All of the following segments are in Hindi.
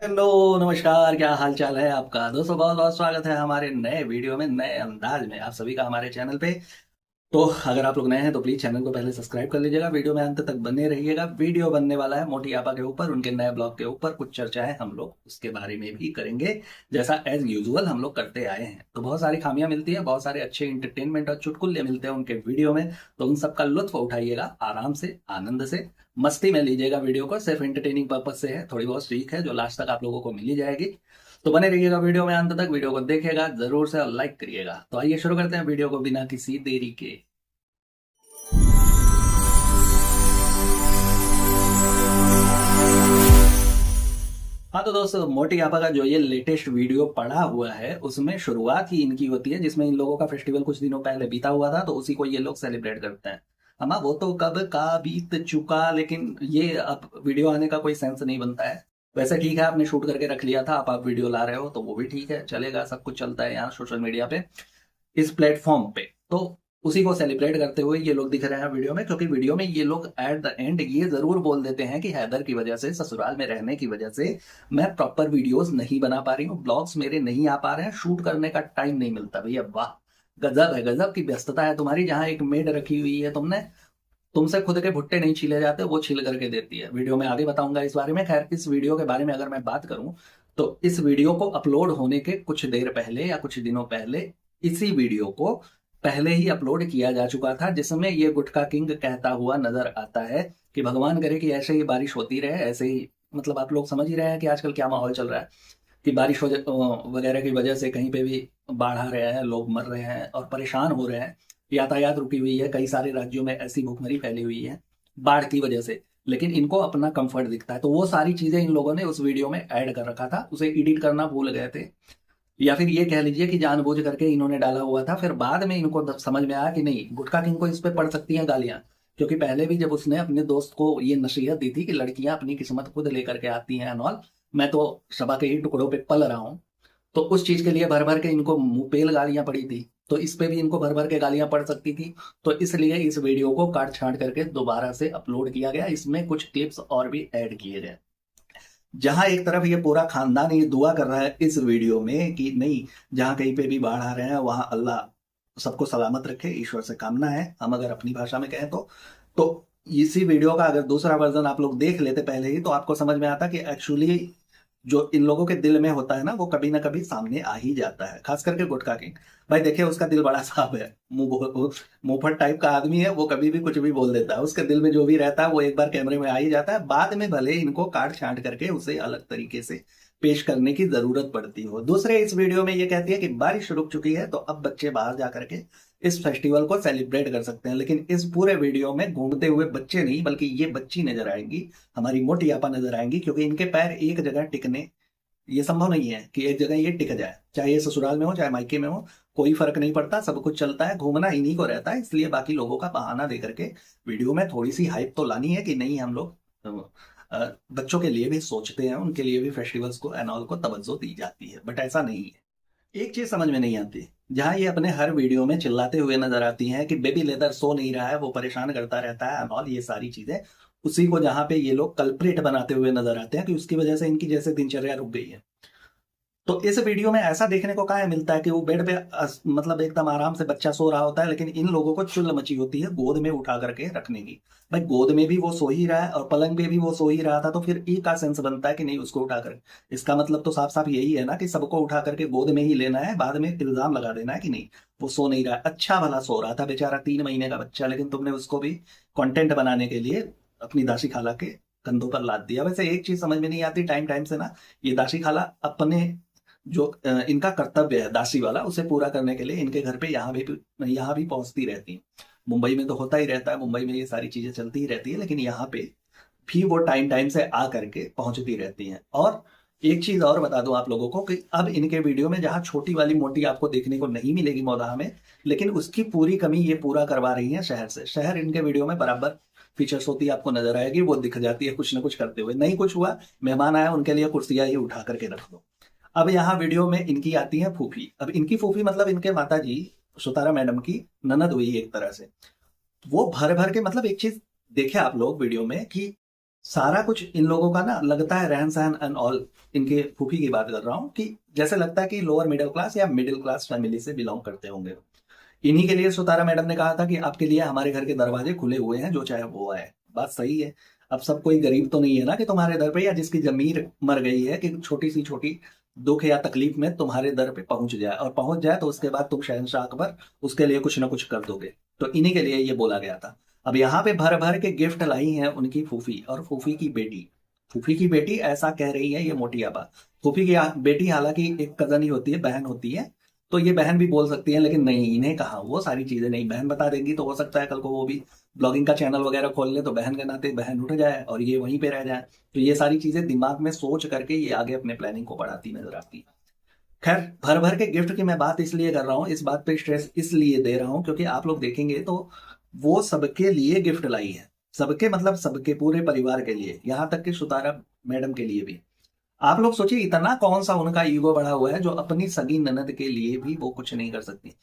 हेलो, नमस्कार। क्या हाल चाल है आपका दोस्तों? बहुत बहुत स्वागत है हमारे नए वीडियो में, नए अंदाज में आप सभी का हमारे चैनल पे। तो अगर आप लोग नए हैं तो प्लीज चैनल को पहले सब्सक्राइब कर लीजिएगा, वीडियो में अंत तक बने रहिएगा। वीडियो बनने वाला है मोटी आपा के ऊपर, उनके नए ब्लॉग के ऊपर कुछ चर्चाएं हम लोग उसके बारे में भी करेंगे, जैसा एज यूजुअल हम लोग करते आए हैं। तो बहुत सारी खामियां मिलती है, बहुत सारे अच्छे इंटरटेनमेंट और चुटकुले मिलते हैं उनके वीडियो में। तो उन सबका लुत्फ उठाइएगा आराम से, आनंद से, मस्ती में लीजिएगा। वीडियो को सिर्फ एंटरटेनिंग पर्पज से है, थोड़ी बहुत सीख है जो लास्ट तक आप लोगों को मिल ही जाएगी। तो बने रहिएगा वीडियो में अंत तक, वीडियो को देखिएगा जरूर से और लाइक करिएगा। तो आइए शुरू करते हैं वीडियो को बिना किसी देरी के। हाँ तो दोस्तों, मोटी आपा का जो ये लेटेस्ट वीडियो पड़ा हुआ है उसमें शुरुआत ही इनकी होती है, जिसमें इन लोगों का फेस्टिवल कुछ दिनों पहले बीता हुआ था, तो उसी को ये लोग सेलिब्रेट करते हैं। अमा वो तो कब का बीत चुका, लेकिन ये अब वीडियो आने का कोई सेंस नहीं बनता है। वैसे ठीक है, आपने शूट करके रख लिया था, आप वीडियो ला रहे हो तो वो भी ठीक है, चलेगा, सब कुछ चलता है यहाँ सोशल मीडिया पे, इस प्लेटफॉर्म पे। तो उसी को सेलिब्रेट करते हुए ये लोग दिख रहे हैं वीडियो में, क्योंकि वीडियो में ये लोग एट द एंड ये जरूर बोल देते हैं कि हैदर की वजह से, ससुराल में रहने की वजह से मैं प्रॉपर वीडियोस नहीं बना पा रही हूँ, ब्लॉग्स मेरे नहीं आ पा रहे हैं, शूट करने का टाइम नहीं मिलता। भैया वाह, गजब है, गजब की व्यस्तता है तुम्हारी। जहां एक मेड रखी हुई है तुमने, तुमसे खुद के भुट्टे नहीं छीले जाते, वो छील करके देती है। वीडियो में आगे बताऊंगा इस बारे में। खैर, इस वीडियो के बारे में अगर मैं बात करूं तो इस वीडियो को अपलोड होने के कुछ देर पहले या कुछ दिनों पहले इसी वीडियो को पहले ही अपलोड किया जा चुका था, जिसमें ये गुटखा किंग कहता हुआ नजर आता है कि भगवान करे कि ऐसे ही बारिश होती रहे, ऐसे ही, मतलब आप लोग समझ ही रहे हैं कि आजकल क्या माहौल चल रहा है, कि बारिश वगैरह की वजह से कहीं पे भी बाढ़ आ रहे हैं, लोग मर रहे हैं और परेशान हो रहे हैं, यातायात रुकी हुई है, कई सारे राज्यों में ऐसी भूखमरी फैली हुई है बाढ़ की वजह से। लेकिन इनको अपना कंफर्ट दिखता है, तो वो सारी चीजें इन लोगों ने उस वीडियो में ऐड कर रखा था, उसे एडिट करना भूल गए थे, या फिर ये कह लीजिए कि जानबूझ करके इन्होंने डाला हुआ था। फिर बाद में इनको समझ में आया कि नहीं, गुटखा किंग को इस पे पड़ सकती हैं गालियां, क्योंकि पहले भी जब उसने अपने दोस्त को ये नसीहत दी थी कि लड़कियां अपनी किस्मत खुद लेकर के आती हैं एंड ऑल, मैं तो सबा के ही टुकड़ों पे पल रहा हूँ, तो उस चीज के लिए भर भर के इनको मुंह पेल गालियां पड़ी थी। तो इस पे भी इनको भर भर के गालियां पड़ सकती थी, तो इसलिए इस वीडियो को काट छांट करके दोबारा से अपलोड किया गया। इसमें कुछ क्लिप्स और भी ऐड किए गए, जहां एक तरफ ये पूरा खानदान ये दुआ कर रहा है इस वीडियो में कि नहीं, जहां कहीं पे भी बाढ़ आ रहे हैं वहां अल्लाह सबको सलामत रखे, ईश्वर से कामना है, हम अगर अपनी भाषा में कहें तो इसी वीडियो का अगर दूसरा वर्जन आप लोग देख लेते पहले ही, तो आपको समझ में आता कि एक्चुअली जो इन लोगों के दिल में होता है ना, वो कभी ना कभी सामने आ ही जाता है, खास करके गुटखा किंग। भाई देखिए, उसका दिल बड़ा साफ है, मुंहफट टाइप का आदमी है, वो कभी भी कुछ भी बोल देता है, उसके दिल में जो भी रहता है वो एक बार कैमरे में आ ही जाता है। बाद में भले इनको काट छांट करके उसे अलग तरीके से पेश करने की जरूरत पड़ती हो। दूसरे इस वीडियो में ये कहती है कि बारिश रुक चुकी है, तो अब बच्चे बाहर जा करके इस फेस्टिवल को सेलिब्रेट कर सकते हैं। लेकिन इस पूरे वीडियो में घूमते हुए बच्चे नहीं, बल्कि ये बच्ची नजर आएंगी, हमारी मोटी आपा नजर आएंगी, क्योंकि इनके पैर एक जगह टिकने, ये संभव नहीं है कि एक जगह ये टिक जाए, चाहे ये ससुराल में हो चाहे मायके में हो, कोई फर्क नहीं पड़ता, सब कुछ चलता है, घूमना इन्हीं को रहता है। इसलिए बाकी लोगों का बहाना दे करके वीडियो में थोड़ी सी हाइप तो लानी है कि नहीं, हम लोग बच्चों के लिए भी सोचते हैं, उनके लिए भी फेस्टिवल्स को एंड ऑल को तवज्जो दी जाती है, बट ऐसा नहीं है। एक चीज समझ में नहीं आती, जहां ये अपने हर वीडियो में चिल्लाते हुए नजर आती हैं कि बेबी लेदर सो नहीं रहा है, वो परेशान करता रहता है एंड ऑल, ये सारी चीजें, उसी को जहां पे ये लोग कल्प्रिट बनाते हुए नजर आते हैं कि उसकी वजह से इनकी जैसे दिनचर्या रुक गई है। तो इस वीडियो में ऐसा देखने को कहाँ मिलता है कि वो बेड पे मतलब एकदम आराम से बच्चा सो रहा होता है, लेकिन इन लोगों को चुल मची होती है गोद में उठा करके रखने की। भाई गोद में भी वो सो ही रहा है और पलंग पे भी वो सो ही रहा था, तो फिर ई का सेंस बनता है कि नहीं उसको उठा कर, इसका मतलब तो साफ साफ यही है ना कि सबको उठा करके गोद में ही लेना है, बाद में इल्जाम लगा देना है कि नहीं वो सो नहीं रहा है। अच्छा भला सो रहा था बेचारा, 3 महीने का बच्चा, लेकिन तुमने उसको भी कंटेंट बनाने के लिए अपनी दासी खाला के कंधों पर लाद दिया। वैसे एक चीज समझ में नहीं आती, टाइम टाइम से ना ये दासी खाला अपने जो इनका कर्तव्य है दासी वाला, उसे पूरा करने के लिए इनके घर पे यहाँ भी पहुंचती रहती हैं। मुंबई में तो होता ही रहता है, मुंबई में ये सारी चीजें चलती ही रहती है, लेकिन यहाँ पे भी वो टाइम टाइम से आ करके पहुंचती रहती हैं। और एक चीज और बता दूं आप लोगों को कि अब इनके वीडियो में जहां छोटी वाली मोटी आपको देखने को नहीं मिलेगी मौदाह में, लेकिन उसकी पूरी कमी ये पूरा करवा रही है शहर से। शहर इनके वीडियो में बराबर फीचर्स होती है, आपको नजर आएगी, वो दिख जाती है कुछ ना कुछ करते हुए। नहीं कुछ हुआ, मेहमान आया, उनके लिए कुर्सियां ही उठा करके रख दो। अब यहाँ वीडियो में इनकी आती है फूफी। अब इनकी फूफी मतलब इनके माता जी सुतारा मैडम की ननद हुई एक तरह से। वो भर भर के, मतलब एक चीज देखे आप लोग वीडियो में कि सारा कुछ इन लोगों का ना लगता है रहन सहन एंड ऑल, इनके फूफी की बात कर रहा हूँ, कि जैसे लगता है कि लोअर मिडिल क्लास या मिडिल क्लास फैमिली से बिलोंग करते होंगे। इन्हीं के लिए सुतारा मैडम ने कहा था कि आपके लिए हमारे घर के दरवाजे खुले हुए हैं, जो चाहे वो आए। बात सही है। अब सब कोई गरीब तो नहीं है ना कि तुम्हारे दर पे, या जिसकी जमीर मर गई है कि छोटी सी छोटी दुख या तकलीफ में तुम्हारे दर पे पहुंच जाए, और पहुंच जाए तो उसके बाद तुम शहंशाह अकबर उसके लिए कुछ ना कुछ कर दोगे। तो इन्हीं के लिए ये बोला गया था। अब यहाँ पे भर भर के गिफ्ट लाई हैं उनकी फूफी और फूफी की बेटी। फूफी की बेटी ऐसा कह रही है ये मोटी आपा। फूफी की बेटी हालांकि एक कजन ही होती है, बहन होती है, तो ये बहन भी बोल सकती है, लेकिन नहीं, इन्हें कहा वो सारी चीजें नहीं। बहन बता देंगी तो हो सकता है कल को वो भी ब्लॉगिंग का चैनल वगैरह खोल ले, तो बहन के नाते बहन उठ जाए और ये वहीं पे रह जाए। तो ये सारी चीजें दिमाग में सोच करके ये आगे अपने प्लानिंग को बढ़ाती नजर आती है। खैर, भर भर के गिफ्ट की मैं बात इसलिए कर रहा हूँ, इस बात पे स्ट्रेस इसलिए दे रहा हूँ क्योंकि आप लोग देखेंगे तो वो सबके लिए गिफ्ट लाई है। सबके मतलब सबके पूरे परिवार के लिए, यहाँ तक कि सुतारा मैडम के लिए भी। आप लोग सोचिए इतना कौन सा उनका ईगो बढ़ा हुआ है जो अपनी सगी ननद के लिए भी वो कुछ नहीं कर सकती।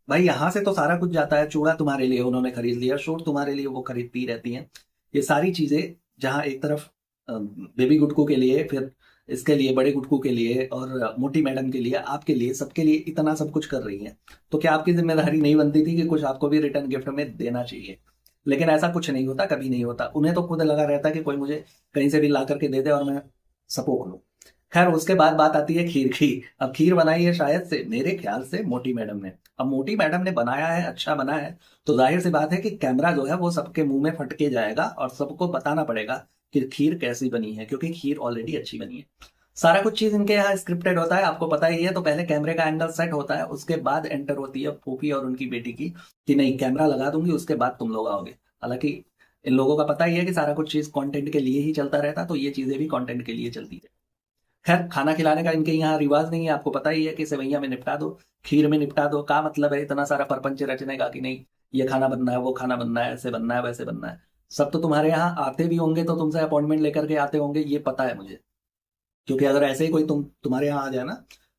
भाई यहाँ से तो सारा कुछ जाता है। चूड़ा तुम्हारे लिए उन्होंने खरीद लिया, शूट तुम्हारे लिए वो खरीदती रहती हैं। ये सारी चीजें, जहाँ एक तरफ बेबी गुटकू के लिए, फिर इसके लिए बड़े गुटकू के लिए, और मोटी मैडम के लिए, आपके लिए, सबके लिए इतना सब कुछ कर रही है, तो क्या आपकी जिम्मेदारी नहीं बनती थी कि कुछ आपको भी रिटर्न गिफ्ट में देना चाहिए? लेकिन ऐसा कुछ नहीं होता, कभी नहीं होता। उन्हें तो खुद लगा रहता है कि कोई मुझे कहीं से भी ला करके दे दे और मैं सपोर्ट लूं। खैर, उसके बाद बात आती है खीर की। अब खीर बनाई है शायद से, मेरे ख्याल से मोटी मैडम ने। अब मोटी मैडम ने बनाया है, अच्छा बना है, तो जाहिर सी बात है कि कैमरा जो है वो सबके मुंह में फटके जाएगा और सबको बताना पड़ेगा कि खीर कैसी बनी है, क्योंकि खीर ऑलरेडी अच्छी बनी है। सारा कुछ चीज इनके यहाँ स्क्रिप्टेड होता है, आपको पता ही है। तो पहले कैमरे का एंगल सेट होता है, उसके बाद एंटर होती है फूफी और उनकी बेटी की, कि नहीं कैमरा लगा दूंगी, उसके बाद तुम लोग आओगे। हालांकि इन लोगों का पता ही है कि सारा कुछ चीज कंटेंट के लिए ही चलता रहता, तो ये चीजें भी कंटेंट के लिए चलती है। खैर, खाना खिलाने का इनके यहाँ रिवाज नहीं है, आपको पता ही है कि सेवैया में निपटा दो, खीर में निपटा दो। का मतलब है इतना सारा परपंच रचने का कि नहीं ये खाना बनना है, वो खाना बनना है, ऐसे बनना है, वैसे बनना है। सब तो तुम्हारे यहाँ आते भी होंगे तो तुमसे अपॉइंटमेंट लेकर के आते होंगे, ये पता है मुझे। क्योंकि अगर ऐसे ही कोई तुम्हारे यहाँ आ जाए ना,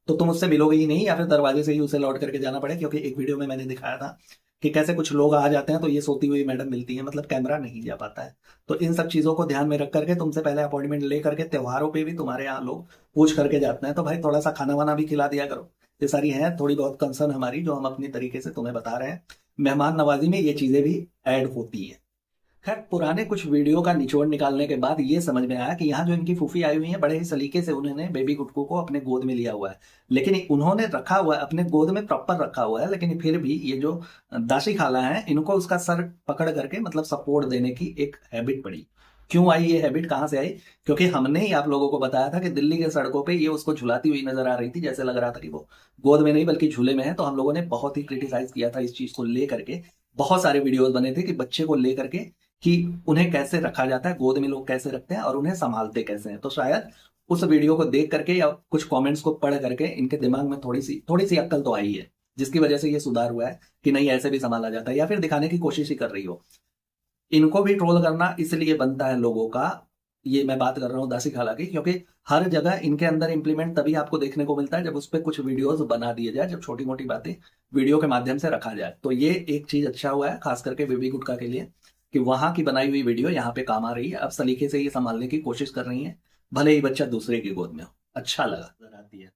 तो तुम उससे मिलोगे ही नहीं, या फिर दरवाजे से ही उसे लौट करके जाना पड़े। क्योंकि एक वीडियो में मैंने दिखाया था कि कैसे कुछ लोग आ जाते हैं तो ये सोती हुई मैडम मिलती है, मतलब कैमरा नहीं जा पाता है। तो इन सब चीजों को ध्यान में रख करके तुमसे पहले अपॉइंटमेंट ले करके, त्योहारों पे भी तुम्हारे यहाँ लोग पूछ करके जाते हैं, तो भाई थोड़ा सा खाना वाना भी खिला दिया करो। ये सारी है थोड़ी बहुत कंसर्न हमारी, जो हम अपनी तरीके से तुम्हें बता रहे हैं। मेहमान नवाजी में ये चीजें भी ऐड होती है। खैर, पुराने कुछ वीडियो का निचोड़ निकालने के बाद ये समझ में आया कि यहाँ जो इनकी फूफी आई हुई है, बड़े ही सलीके से उन्होंने बेबी गुटकू को अपने गोद में लिया हुआ है। लेकिन उन्होंने रखा हुआ है अपने गोद में, प्रॉपर रखा हुआ है, लेकिन फिर भी ये जो दासी खाला है, इनको उसका सर पकड़ करके मतलब सपोर्ट देने की एक हैबिट पड़ी। क्यों आई ये हैबिट, कहाँ से आई? क्योंकि हमने ही आप लोगों को बताया था कि दिल्ली के सड़कों पे ये उसको झुलाती हुई नजर आ रही थी, जैसे लग रहा था कि वो गोद में नहीं बल्कि झूले में है। तो हम लोगों ने बहुत ही क्रिटिसाइज किया था इस चीज को लेकर के। बहुत सारे वीडियोस बने थे कि बच्चे को लेकर के, कि उन्हें कैसे रखा जाता है, गोद में लोग कैसे रखते हैं और उन्हें संभालते कैसे हैं। तो शायद उस वीडियो को देख करके या कुछ कमेंट्स को पढ़ करके इनके दिमाग में थोड़ी सी अक्ल तो आई है, जिसकी वजह से ये सुधार हुआ है कि नहीं ऐसे भी संभाला जाता है, या फिर दिखाने की कोशिश ही कर रही हो। इनको भी ट्रोल करना इसलिए बनता है लोगों का, ये मैं बात कर रहा हूँ दासी खाला की, क्योंकि हर जगह इनके अंदर इंप्लीमेंट तभी आपको देखने को मिलता है जब उस पर कुछ वीडियोस बना दिए जाए, जब छोटी मोटी बातें वीडियो के माध्यम से रखा जाए। तो ये एक चीज अच्छा हुआ है खास करके बेबी गुटका के लिए, कि वहां की बनाई हुई वीडियो यहाँ पे काम आ रही है। अब सलीके से ये संभालने की कोशिश कर रही है, भले ही बच्चा दूसरे की गोद में हो। अच्छा लगा, नजर आती है।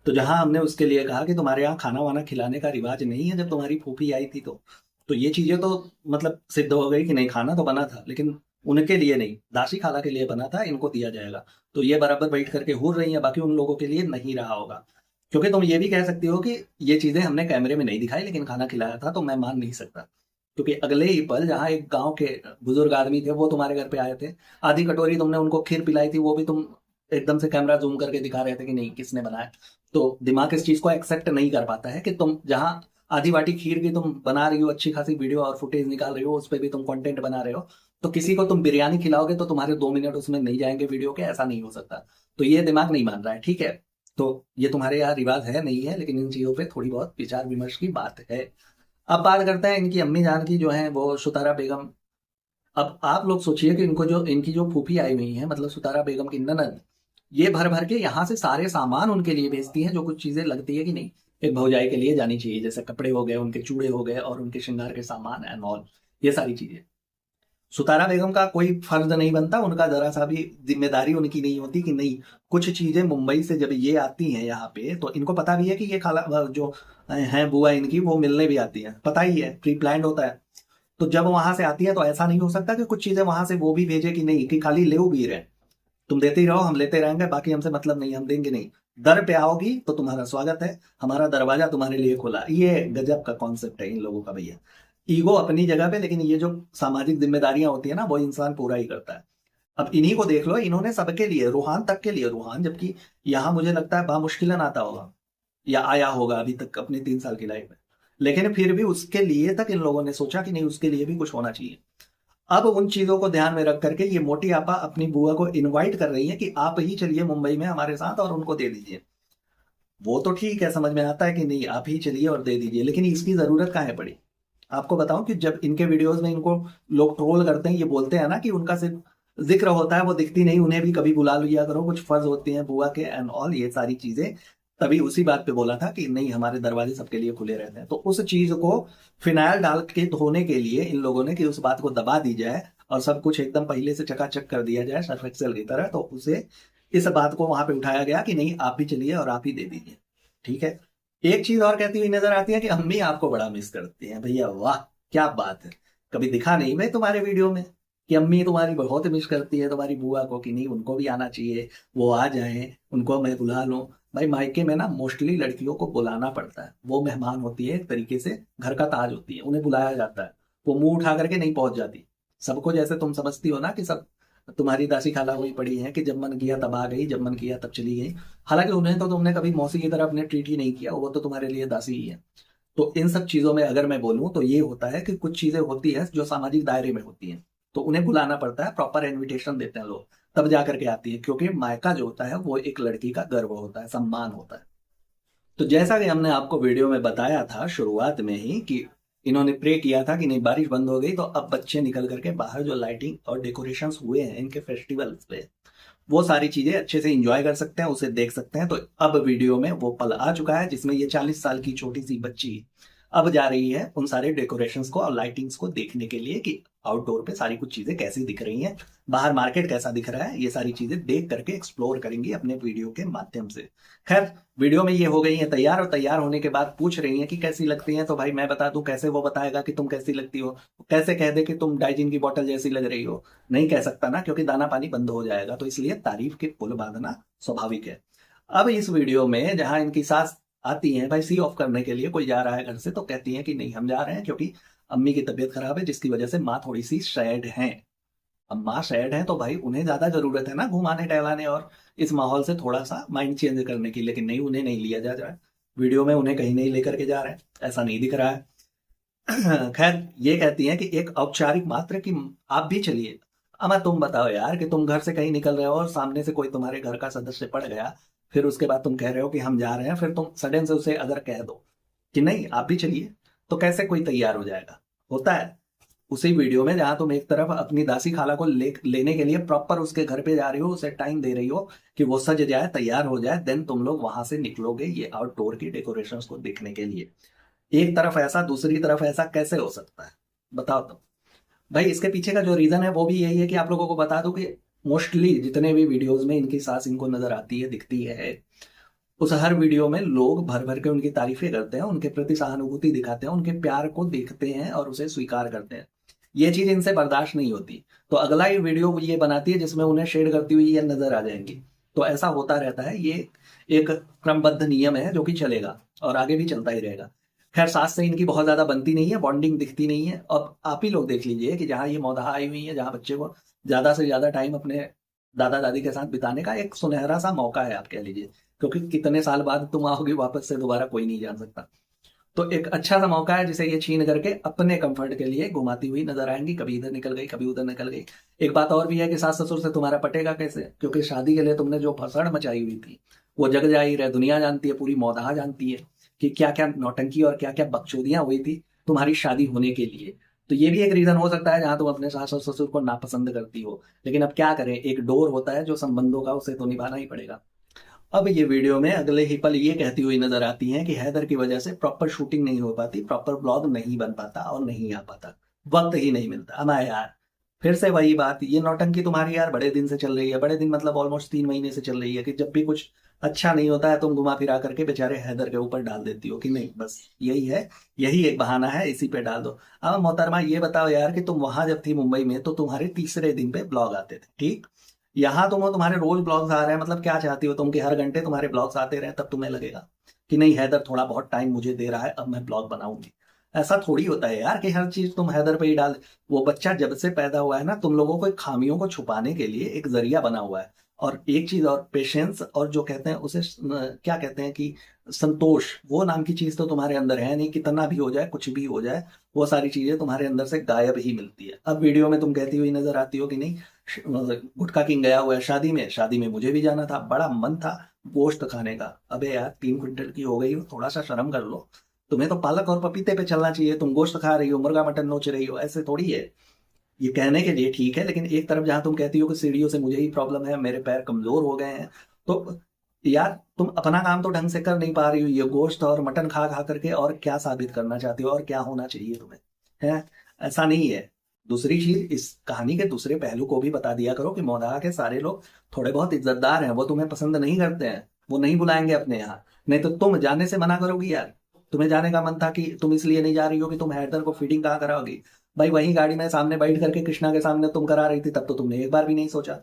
तो जहां हमने उसके लिए कहा कि तुम्हारे यहाँ खाना वाना खिलाने का रिवाज नहीं है, जब तुम्हारी फूफी आई थी तो ये चीजें तो मतलब सिद्ध हो गई कि नहीं, खाना तो बना था लेकिन उनके लिए नहीं, दासी खाला के लिए बना था, इनको दिया जाएगा। तो ये बराबर बैठ करके हुर रही है, बाकी उन लोगों के लिए नहीं रहा होगा। क्योंकि तुम ये भी कह सकती हो कि ये चीजें हमने कैमरे में नहीं दिखाई लेकिन खाना खिलाया था, तो मैं मान नहीं सकता। क्योंकि अगले ही पल जहाँ एक गांव के बुजुर्ग आदमी थे वो तुम्हारे घर पे आए थे, आधी कटोरी तुमने उनको खीर पिलाई थी, वो भी तुम एकदम से कैमरा जूम करके दिखा रहे थे कि नहीं किसने बनाया। तो दिमाग इस चीज को एक्सेप्ट नहीं कर पाता है कि तुम जहाँ आधी बाटी खीर की तुम बना रही हो, अच्छी खासी वीडियो और फुटेज निकाल रही हो, उस पर भी तुम कंटेंट बना रहे हो, तो किसी को तुम बिरयानी खिलाओगे तो तुम्हारे 2 मिनट उसमें नहीं जाएंगे वीडियो के, ऐसा नहीं हो सकता। तो ये दिमाग नहीं मान रहा है, ठीक है। तो ये तुम्हारे यहाँ रिवाज है नहीं है, लेकिन इन चीजों पे थोड़ी बहुत विचार विमर्श की बात है। अब बात करते हैं इनकी अम्मी जान की, जो है वो सुतारा बेगम। अब आप लोग सोचिए कि इनकी जो फूफी आई हुई है, मतलब सुतारा बेगम की ननद, ये भर भर के यहाँ से सारे सामान उनके लिए भेजती हैं, जो कुछ चीजें लगती है कि नहीं एक भौजाई के लिए जानी चाहिए, जैसे कपड़े हो गए, उनके चूड़े हो गए और उनके श्रृंगार के सामान एंड ऑल, ये सारी चीजें। सुतारा बेगम का कोई फर्ज नहीं बनता, उनका जरा सा भी जिम्मेदारी उनकी नहीं होती कि नहीं कुछ चीजें मुंबई से जब ये आती हैं यहाँ पे तो इनको पता भी है कि ये खाला जो हैं बुआ इनकी वो मिलने भी आती हैं, पता ही है, प्री प्लान्ड होता है। तो जब वहां से आती है तो ऐसा नहीं हो सकता कि कुछ चीजें वहां से वो भी भेजे कि नहीं कि खाली ले भी रहे, तुम देते ही रहो हम लेते रहेंगे बाकी हमसे मतलब नहीं, हम देंगे नहीं। दर पे आओगी तो तुम्हारा स्वागत है, हमारा दरवाजा तुम्हारे लिए खुला। ये गजब का कॉन्सेप्ट है इन लोगों का भैया। ईगो अपनी जगह पे, लेकिन ये जो सामाजिक जिम्मेदारियां होती है ना वो इंसान पूरा ही करता है। अब इन्हीं को देख लो, इन्होंने सबके लिए, रूहान तक के लिए, रूहान जबकि यहाँ मुझे लगता है बामुश्किलन आता होगा या आया होगा अभी तक अपनी 3 साल की लाइफ में, लेकिन फिर भी उसके लिए तक इन लोगों ने सोचा कि नहीं उसके लिए भी कुछ होना चाहिए। अब उन चीजों को ध्यान में रख करके ये मोटी आपा अपनी बुआ को इनवाइट कर रही है कि आप ही चलिए मुंबई में हमारे साथ और उनको दे दीजिए। वो तो ठीक है, समझ में आता है कि नहीं आप ही चलिए और दे दीजिए, लेकिन इसकी जरूरत कहाँ है पड़ी। आपको बताऊं कि जब इनके वीडियोस में इनको लोग ट्रोल करते हैं, ये बोलते हैं ना कि उनका सिर्फ जिक्र होता है, वो दिखती नहीं, उन्हें भी कभी बुला लिया करो, कुछ फर्ज होते हैं बुआ के एंड ऑल ये सारी चीजें। तभी उसी बात पे बोला था कि नहीं हमारे दरवाजे सबके लिए खुले रहते हैं। तो उस चीज को फिनाइल डाल के धोने के लिए इन लोगों ने कि उस बात को दबा दी जाए और सब कुछ एकदम पहले से चकाचक कर दिया जाए सर्फ एक्सेल की तरह, तो उसे इस बात को वहां पे उठाया गया कि नहीं आप भी चलिए और आप ही दे दीजिए। ठीक है। एक चीज और कहती हुई नजर आती है कि अम्मी आपको बड़ा मिस करती हैं। भैया वाह, क्या बात है, कभी दिखा नहीं मैं तुम्हारे वीडियो में कि अम्मी तुम्हारी बहुत मिस करती है तुम्हारी बुआ को, कि नहीं उनको भी आना चाहिए, वो आ जाएं, उनको मैं बुला लूं। भाई मायके में ना मोस्टली लड़कियों को बुलाना पड़ता है, वो मेहमान होती है, एक तरीके से घर का ताज होती है, उन्हें बुलाया जाता है, वो मुंह उठा करके नहीं पहुंच जाती सबको। जैसे तुम समझती हो ना कि सब तुम्हारी दासी खाला हुई पड़ी है कि जब मन किया तब आ गई, जब मन किया तब चली गई। हालांकि उन्हें तो तुमने कभी मौसी की तरह अपने ट्रीट ही नहीं किया, वो तो तुम्हारे लिए दासी ही है। तो इन सब चीजों में अगर मैं बोलूं तो ये होता है कि कुछ चीजें होती है जो सामाजिक दायरे में होती हैं, तो उन्हें बुलाना पड़ता है, प्रॉपर इनविटेशन देते हैं लोग, तब जा करके आती है, क्योंकि मायका जो होता है वो एक लड़की का गर्व होता है, सम्मान होता है। तो जैसा कि हमने आपको वीडियो में बताया था शुरुआत में ही कि इन्होंने प्रे किया था कि नहीं बारिश बंद हो गई तो अब बच्चे निकल करके बाहर जो लाइटिंग और डेकोरेशंस हुए हैं इनके फेस्टिवल्स पे, वो सारी चीजें अच्छे से एंजॉय कर सकते हैं, उसे देख सकते हैं। तो अब वीडियो में वो पल आ चुका है जिसमें ये 40 साल की छोटी सी बच्ची अब जा रही है उन सारे डेकोरेशंस को और लाइटिंग्स को देखने के लिए कि आउटडोर पे सारी कुछ चीजें कैसी दिख रही हैं, बाहर मार्केट कैसा दिख रहा है, ये सारी चीजें देख करके एक्सप्लोर करेंगी अपने वीडियो के माध्यम से। खैर वीडियो में ये हो गई है तैयार, और तैयार होने के बाद पूछ रही हैं कि कैसी लगती हैं, तो भाई मैं बता दूं कैसे वो बताएगा कि तुम कैसी लगती हो, कैसे कह दे कि तुम डाइजिन की बोतल जैसी लग रही हो, नहीं कह सकता ना, क्योंकि दाना पानी बंद हो जाएगा, तो इसलिए तारीफ के पुल बांधना स्वाभाविक है। अब इस वीडियो में जहां इनकी सास आती हैं भाई सी ऑफ करने के लिए, कोई जा रहा है घर से तो कहती हैं कि नहीं हम जा रहे हैं क्योंकि अम्मी की तबीयत खराब है जिसकी वजह से माँ थोड़ी सी सैड है। अब माँ सैड है तो भाई उन्हें ज्यादा जरूरत है ना घुमाने टहलाने और इस माहौल से थोड़ा सा माइंड चेंज करने की, लेकिन नहीं उन्हें नहीं लिया जा रहा है, वीडियो में उन्हें कहीं नहीं लेकर के जा रहे हैं, ऐसा नहीं दिख रहा है। खैर ये कहती हैं कि एक औपचारिक मात्र कि आप भी चलिए। अमा तुम बताओ यार कि तुम घर से कहीं निकल रहे हो और सामने से कोई तुम्हारे घर का सदस्य पड़ गया, फिर उसके बाद तुम कह रहे हो कि हम जा रहे हैं, फिर तुम सडन से उसे अगर कह दो कि नहीं आप भी चलिए, तो कैसे कोई तैयार हो जाएगा। होता है उसी वीडियो में जहां तुम एक तरफ अपनी दासी खाला को लेने के लिए प्रॉपर उसके घर पे जा रही हो, उसे टाइम दे रही हो कि वो सज जाए तैयार हो जाए, देन तुम लोग वहां से निकलोगे ये आउटडोर की डेकोरेशंस को देखने के लिए। एक तरफ ऐसा दूसरी तरफ ऐसा कैसे हो सकता है बताओ तो। भाई इसके पीछे का जो रीजन है वो भी यही है कि आप लोगों को बता दूं कि मोस्टली जितने भी वीडियोस में इनकी सास इनको नजर आती है दिखती है, उस हर वीडियो में लोग भर भर के उनकी तारीफें करते हैं, उनके प्रति सहानुभूति दिखाते हैं, उनके प्यार को देखते हैं और उसे स्वीकार करते हैं। ये चीज इनसे बर्दाश्त नहीं होती, तो अगला ही वीडियो ये बनाती है जिसमें उन्हें शेड करती हुई ये नजर आ जाएंगी। तो ऐसा होता रहता है, ये एक क्रमबद्ध नियम है जो कि चलेगा और आगे भी चलता ही रहेगा। खैर सास से इनकी बहुत ज्यादा बनती नहीं है, बॉन्डिंग दिखती नहीं है। अब आप ही लोग देख लीजिए कि जहां ये मौदाह आई हुई है, जहां बच्चे को ज्यादा से ज्यादा टाइम अपने दादा दादी के साथ बिताने का एक सुनहरा सा मौका है आप कह लीजिए, क्योंकि कितने साल बाद तुम आओगे वापस से दोबारा कोई नहीं जान सकता। तो एक अच्छा सा मौका है जिसे ये छीन करके अपने कंफर्ट के लिए घुमाती हुई नजर आएंगी, कभी इधर निकल गई कभी उधर निकल गई। एक बात और भी है कि सास ससुर से तुम्हारा पटेगा कैसे, क्योंकि शादी के लिए तुमने जो फसड़ मचाई हुई थी वो जग जाहिर है, दुनिया जानती है, पूरी मौदाह जानती है कि क्या क्या नौटंकी और क्या क्या बकचोदियां हुई थी तुम्हारी शादी होने के लिए। तो ये भी एक रीजन हो सकता है जहां तुम अपने सास और ससुर को नापसंद करती हो, लेकिन अब क्या करें, एक डोर होता है जो संबंधों का, उसे तो निभाना ही पड़ेगा। अब ये वीडियो में अगले ही पल ये कहती हुई नजर आती हैं कि हैदर की वजह से प्रॉपर शूटिंग नहीं हो पाती, प्रॉपर ब्लॉग नहीं बन पाता और नहीं आ पाता, वक्त ही नहीं मिलता। अमा यार फिर से वही बात, ये नौटंकी तुम्हारी यार बड़े दिन से चल रही है, बड़े दिन मतलब ऑलमोस्ट 3 महीने से चल रही है कि जब भी कुछ अच्छा नहीं होता है तुम घुमा फिरा करके बेचारे हैदर के ऊपर डाल देती हो कि नहीं बस यही है, यही एक बहाना है, इसी पे डाल दो। अब मोहतरमा ये बताओ यार कि तुम वहां जब थी मुंबई में तो तुम्हारे तीसरे दिन पे ब्लॉग आते थे, ठीक। यहाँ तुम्हारे रोज ब्लॉग्स आ रहे हैं, मतलब क्या चाहती हो तुम कि हर घंटे तुम्हारे ब्लॉग्स आते रहे, तब तुम्हें लगेगा कि नहीं हैदर थोड़ा बहुत टाइम मुझे दे रहा है, अब मैं ब्लॉग बनाऊंगी। ऐसा थोड़ी होता है यार कि हर चीज तुम हैदर पे ही डाल। वो बच्चा जब से पैदा हुआ है ना, तुम लोगों को खामियों को छुपाने के लिए एक जरिया बना हुआ है। और एक चीज और, पेशेंस और जो कहते हैं उसे क्या कहते हैं कि संतोष, वो नाम की चीज तो तुम्हारे अंदर है नहीं। कितना भी हो जाए, कुछ भी हो जाए, वो सारी चीजें तुम्हारे अंदर से गायब ही मिलती है। अब वीडियो में तुम कहती हुई नजर आती हो कि नहीं गुटखा किंग गया हुआ है शादी में, शादी में मुझे भी जाना था, बड़ा मन था गोश्त खाने का। अबे यार 3 क्विंटल की हो गई हो, थोड़ा सा शर्म कर लो। तुम्हें तो पालक और पपीते पे चलना चाहिए, तुम गोश्त खा रही हो, मुर्गा मटन नोच रही हो, ऐसे थोड़ी है। ये कहने के लिए ठीक है, लेकिन एक तरफ जहां तुम कहती हो कि सीढ़ियों से मुझे ही प्रॉब्लम है, मेरे पैर कमजोर हो गए हैं, तो यार तुम अपना काम तो ढंग से कर नहीं पा रही हो, ये गोश्त और मटन खा खा करके और क्या साबित करना चाहती हो और क्या होना चाहिए तुम्हें, है। ऐसा नहीं है। दूसरी चीज, इस कहानी के दूसरे पहलू को भी बता दिया करो कि मौलाना के सारे लोग थोड़े बहुत इज्जतदार हैं, वो तुम्हें पसंद नहीं करते हैं, वो नहीं बुलाएंगे अपने यहाँ। नहीं तो तुम जाने से मना करोगी यार। तुम्हें जाने का मन था कि तुम इसलिए नहीं जा रही हो कि तुम हैदर को फीडिंग कहाँ कराओगी। भाई वही गाड़ी में सामने बैठ करके कृष्णा के सामने तुम करा रही थी, तब तो तुमने एक बार भी नहीं सोचा।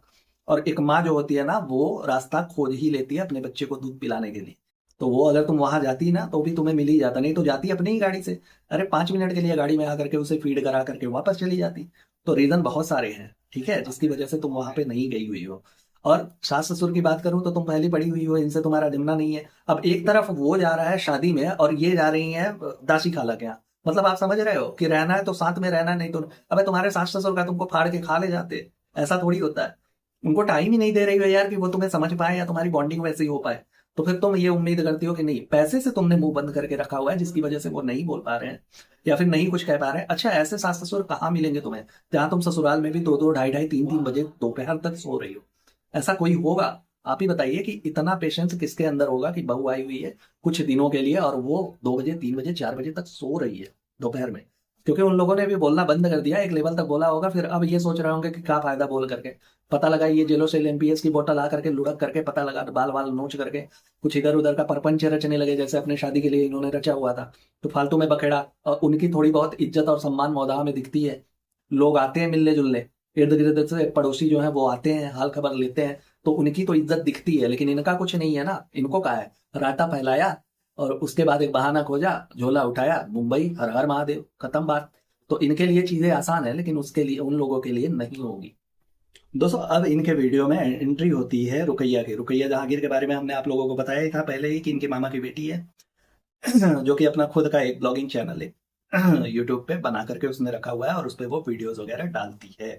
और एक माँ जो होती है ना, वो रास्ता खोज ही लेती है अपने बच्चे को दूध पिलाने के लिए। तो वो अगर तुम वहां जाती ना तो भी तुम्हें मिल ही जाता, नहीं तो जाती अपनी ही गाड़ी से। अरे 5 मिनट के लिए गाड़ी में आकर के उसे फीड करा करके वापस चली जाती। तो रीजन बहुत सारे हैं, ठीक है, जिसकी वजह से तुम वहां पे नहीं गई हुई हो। और सास ससुर की बात करूं तो तुम पहली पड़ी हुई हो, इनसे तुम्हारा जमना नहीं है। अब एक तरफ वो जा रहा है शादी में और ये जा रही है दासी खाला के यहाँ। मतलब आप समझ रहे हो कि रहना है तो साथ में रहना, नहीं तो अबे तुम्हारे सास ससुर का तुमको फाड़ के खा ले जाते। ऐसा थोड़ी होता है। उनको टाइम ही नहीं दे रही हो यार कि वो तुम्हें समझ पाए या तुम्हारी बॉन्डिंग वैसी हो पाए। तो फिर तुम ये उम्मीद करती हो कि नहीं पैसे से तुमने मुंह बंद करके रखा हुआ है, जिसकी वजह से वो नहीं बोल पा रहे हैं या फिर नहीं कुछ कह पा रहे हैं। अच्छा ऐसे सास ससुर कहाँ मिलेंगे तुम्हें, जहां तुम ससुराल में भी 2-2, ढाई-ढाई, 3-3 बजे दोपहर तक सो रही हो। ऐसा कोई होगा? आप ही बताइए कि इतना पेशेंस किसके अंदर होगा कि बहू आई हुई है कुछ दिनों के लिए और वो 2 बजे, 3 बजे, 4 बजे तक सो रही है दोपहर में। क्योंकि उन लोगों ने भी बोलना बंद कर दिया, एक लेवल तक बोला होगा, फिर अब ये सोच रहे होंगे कि क्या फायदा बोल करके। पता लगा ये जेलोसिल एमपीएस की बोतल ला करके लुढ़क करके, पता लगा बाल बाल नोच करके कुछ इधर उधर का परपंच रचने लगे, जैसे अपने शादी के लिए इन्होंने रचा हुआ था। तो फालतू में बखेड़ा, और उनकी थोड़ी बहुत इज्जत और सम्मान मौदाह में दिखती है। लोग आते हैं मिलने जुलने, इर्द गिर्द से पड़ोसी जो है वो आते हैं, हाल खबर लेते हैं, तो उनकी तो इज्जत दिखती है। लेकिन इनका कुछ नहीं है ना, इनको क्या है, रायता फैलाया और उसके बाद एक बहाना खोजा, झोला उठाया, मुंबई, हर हर महादेव, खत्म बात। तो इनके लिए चीजें आसान है, लेकिन उसके लिए उन लोगों के लिए नहीं होगी। दोस्तों अब इनके वीडियो में एंट्री होती है रुकैया की। रुकैया जहांगीर के बारे में हमने आप लोगों को बताया ही था पहले ही कि इनके मामा की बेटी है जो कि अपना खुद का एक ब्लॉगिंग चैनल है यूट्यूब पे बना करके उसने रखा हुआ है और उस पर वो वीडियोस वगैरह डालती है।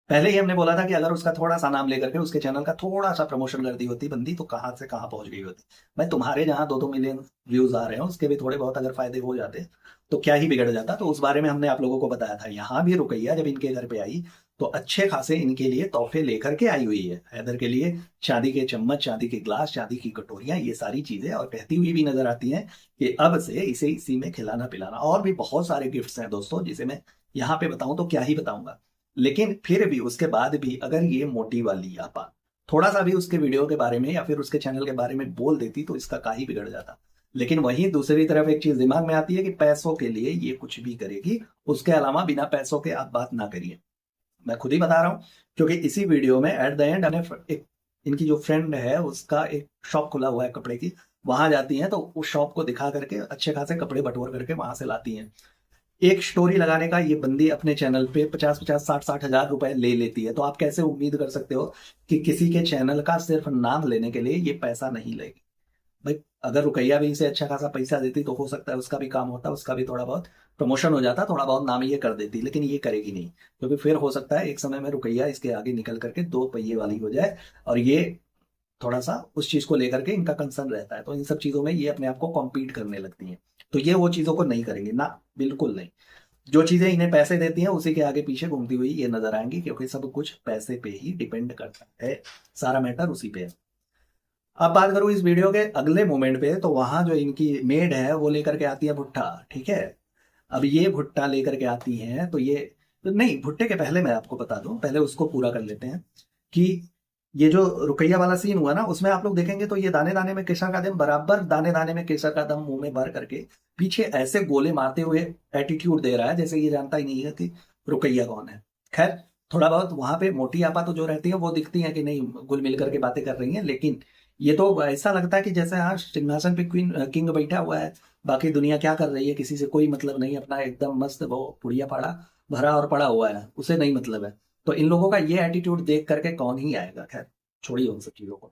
पहले ही हमने बोला था कि अगर उसका थोड़ा सा नाम लेकर के उसके चैनल का थोड़ा सा प्रमोशन कर दी होती बंदी, तो कहाँ से कहाँ पहुंच गई होती। भाई तुम्हारे जहां 2-2 मिलियन व्यूज आ रहे हैं, उसके भी थोड़े बहुत अगर फायदे हो जाते तो क्या ही बिगड़ जाता। तो उस बारे में हमने आप लोगों को बताया था। यहाँ भी रुकैया जब इनके घर पे आई तो अच्छे खासे इनके लिए तोहफे लेकर के आई हुई है। हैदर के लिए चांदी के चम्मच, चांदी के ग्लास, चांदी की कटोरियां, ये सारी चीजें, और कहती हुई भी नजर आती है कि अब से इसे इसी में खिलाना पिलाना। और भी बहुत सारे गिफ्ट्स हैं दोस्तों, जिसे मैं यहाँ पे बताऊं तो क्या ही बताऊंगा। लेकिन फिर भी उसके बाद भी अगर ये मोटी वाली आपा थोड़ा सा भी उसके वीडियो के बारे में या फिर उसके चैनल के बारे में बोल देती तो इसका का ही बिगड़ जाता। लेकिन वहीं दूसरी तरफ एक चीज दिमाग में आती है कि पैसों के लिए ये कुछ भी करेगी, उसके अलावा बिना पैसों के आप बात ना करिए। मैं खुद ही बता रहा हूँ, क्योंकि इसी वीडियो में एट द एंड एक इनकी जो फ्रेंड है उसका एक शॉप खुला हुआ है कपड़े की, वहां जाती हैं तो उस शॉप को दिखा करके अच्छे खासे कपड़े बटोर करके वहां से लाती हैं। एक स्टोरी लगाने का ये बंदी अपने चैनल पे 50-50, 60-60 हजार रुपए ले लेती है। तो आप कैसे उम्मीद कर सकते हो कि किसी के चैनल का सिर्फ नाम लेने के लिए ये पैसा नहीं लेगी। भाई अगर रुकैया भी इसे अच्छा खासा पैसा देती तो हो सकता है उसका भी काम होता, उसका भी थोड़ा बहुत प्रमोशन हो जाता, थोड़ा बहुत नाम ये कर देती। लेकिन ये करेगी नहीं, क्योंकि फिर हो सकता है एक समय में रुकैया इसके आगे निकल करके 2 पहिए वाली हो जाए, और ये थोड़ा सा उस चीज को लेकर के इनका कंसर्न रहता है। तो इन सब चीजों में ये अपने आप को कॉम्पीट करने लगती हैं। तो ये वो चीजों को नहीं करेंगे ना, बिल्कुल नहीं। जो चीजें इन्हें पैसे देती हैं उसी के आगे पीछे घूमती हुई ये नजर आएंगी, क्योंकि सब कुछ पैसे पे ही डिपेंड करता है, सारा मैटर उसी पे है। अब बात करूं इस वीडियो के अगले मोमेंट पे, तो वहां जो इनकी मेड है वो लेकर के आती है भुट्टा, ठीक है। अब ये भुट्टा लेकर के आती हैं तो ये तो नहीं, भुट्टे के पहले मैं आपको बता दूं, पहले उसको पूरा कर लेते हैं कि ये जो रुकैया वाला सीन हुआ ना, उसमें आप लोग देखेंगे तो ये दाने दाने में केसर का दम, बराबर दाने दाने में केसर का दम मुंह में भर करके पीछे ऐसे गोले मारते हुए एटीट्यूड दे रहा है जैसे ये जानता ही नहीं है कि रुकैया कौन है। खैर, थोड़ा बहुत वहां पे मोटी आपा तो जो रहती है वो दिखती है कि नहीं गुल मिल करके बातें कर रही हैं, लेकिन ये तो ऐसा लगता है कि जैसे हाँ सिंहासन पे क्वीन किंग बैठा हुआ है, बाकी दुनिया क्या कर रही है किसी से कोई मतलब नहीं, अपना एकदम मस्त वो पुड़िया पाड़ा भरा और पड़ा हुआ है, उसे नहीं मतलब है। तो इन लोगों का ये एटीट्यूड देख करके कौन ही आएगा। खैर, छोड़िए उन सब चीजों को।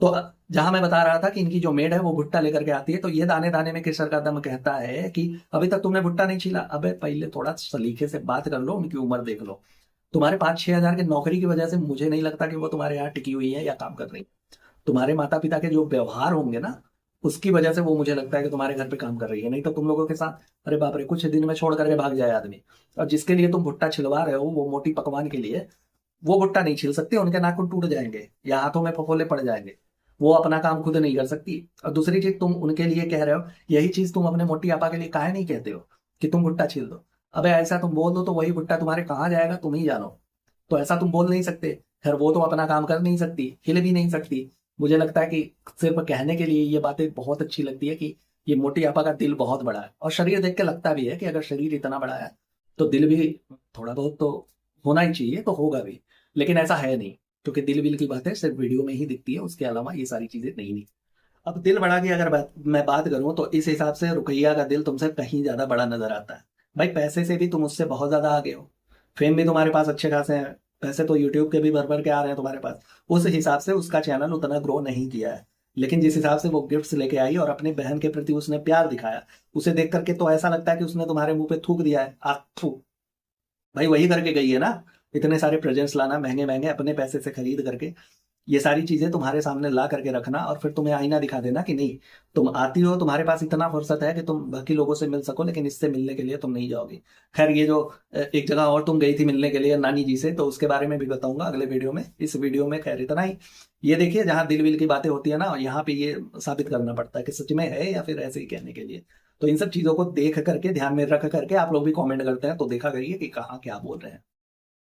तो जहां मैं बता रहा था कि इनकी जो मेड है वो भुट्टा लेकर के आती है, तो ये दाने दाने में केसर का दम कहता है कि अभी तक तुमने भुट्टा नहीं छीला, अबे पहले थोड़ा सलीके से बात कर लो, उनकी उम्र देख लो। तुम्हारे 5-6 हजार की नौकरी की वजह से मुझे नहीं लगता कि वो तुम्हारे यहाँ टिकी हुई है या काम कर रही है। तुम्हारे माता पिता के जो व्यवहार होंगे ना, उसकी वजह से वो मुझे लगता है कि तुम्हारे घर पे काम कर रही है, नहीं तो तुम लोगों के साथ अरे बाप रे कुछ दिन में छोड़ करके भाग जाए आदमी। और जिसके लिए तुम भुट्टा छिलवा रहे हो वो मोटी पकवान के लिए, वो भुट्टा नहीं छिल सकती, उनके नाखून टूट जाएंगे या हाथों में फफोले पड़ जाएंगे, वो अपना काम खुद नहीं कर सकती। और दूसरी चीज तुम उनके लिए कह रहे हो, यही चीज तुम अपने मोटी आपा के लिए काहे नहीं कहते हो कि तुम भुट्टा छील दो। अबे ऐसा तुम बोल दो तो वही भुट्टा तुम्हारे कहाँ जाएगा तुम ही जानो। तो ऐसा तुम बोल नहीं सकते। खैर, वो तो अपना काम कर नहीं सकती, हिल भी नहीं सकती। मुझे लगता है कि सिर्फ कहने के लिए ये बातें बहुत अच्छी लगती है कि ये मोटी आपा का दिल बहुत बड़ा है, और शरीर देख के लगता भी है कि अगर शरीर इतना बड़ा है तो दिल भी थोड़ा बहुत तो होना ही चाहिए, तो होगा भी। लेकिन ऐसा है नहीं, क्योंकि दिल विल की बातें सिर्फ वीडियो में ही दिखती है, उसके अलावा ये सारी चीजें नहीं। अब दिल बड़ा की अगर मैं बात करूं तो इस हिसाब से रुकैया का दिल तुमसे कहीं ज्यादा बड़ा नजर आता है। भाई पैसे से भी तुम उससे बहुत ज्यादा आगे हो, फेम भी तुम्हारे पास अच्छे खासे हैं, पैसे तो यूट्यूब के भी भर भर के आ रहे हैं तुम्हारे पास। उस हिसाब से उसका चैनल उतना ग्रो नहीं किया है, लेकिन जिस हिसाब से वो गिफ्ट्स लेके आई और अपने बहन के प्रति उसने प्यार दिखाया, उसे देख करके तो ऐसा लगता है कि उसने तुम्हारे मुंह पे थूक दिया है थू। भाई वही करके गई है ना, इतने सारे प्रेजेंट्स लाना महंगे महंगे अपने पैसे से खरीद करके, ये सारी चीजें तुम्हारे सामने ला करके रखना और फिर तुम्हें आईना दिखा देना कि नहीं तुम आती हो, तुम्हारे पास इतना फुर्सत है कि तुम बाकी लोगों से मिल सको, लेकिन इससे मिलने के लिए तुम नहीं जाओगी। खैर, ये जो एक जगह और तुम गई थी मिलने के लिए नानी जी से, तो उसके बारे में भी बताऊंगा अगले वीडियो में। इस वीडियो में खैर इतना ही। ये देखिए, जहाँ दिल विल की बातें होती है ना, यहाँ पे ये साबित करना पड़ता है कि सच में है या फिर ऐसे ही कहने के लिए। तो इन सब चीजों को देख करके ध्यान में रख करके आप लोग भी कमेंट करते हैं तो देखा करिए कि कहाँ क्या बोल रहे हैं।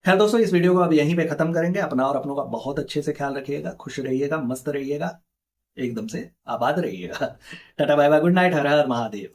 खैर दोस्तों, इस वीडियो को अब यहीं पे खत्म करेंगे। अपना और अपनों का बहुत अच्छे से ख्याल रखिएगा, खुश रहिएगा, मस्त रहिएगा, एकदम से आबाद रहिएगा। Tata bye bye, good night, हर हर महादेव।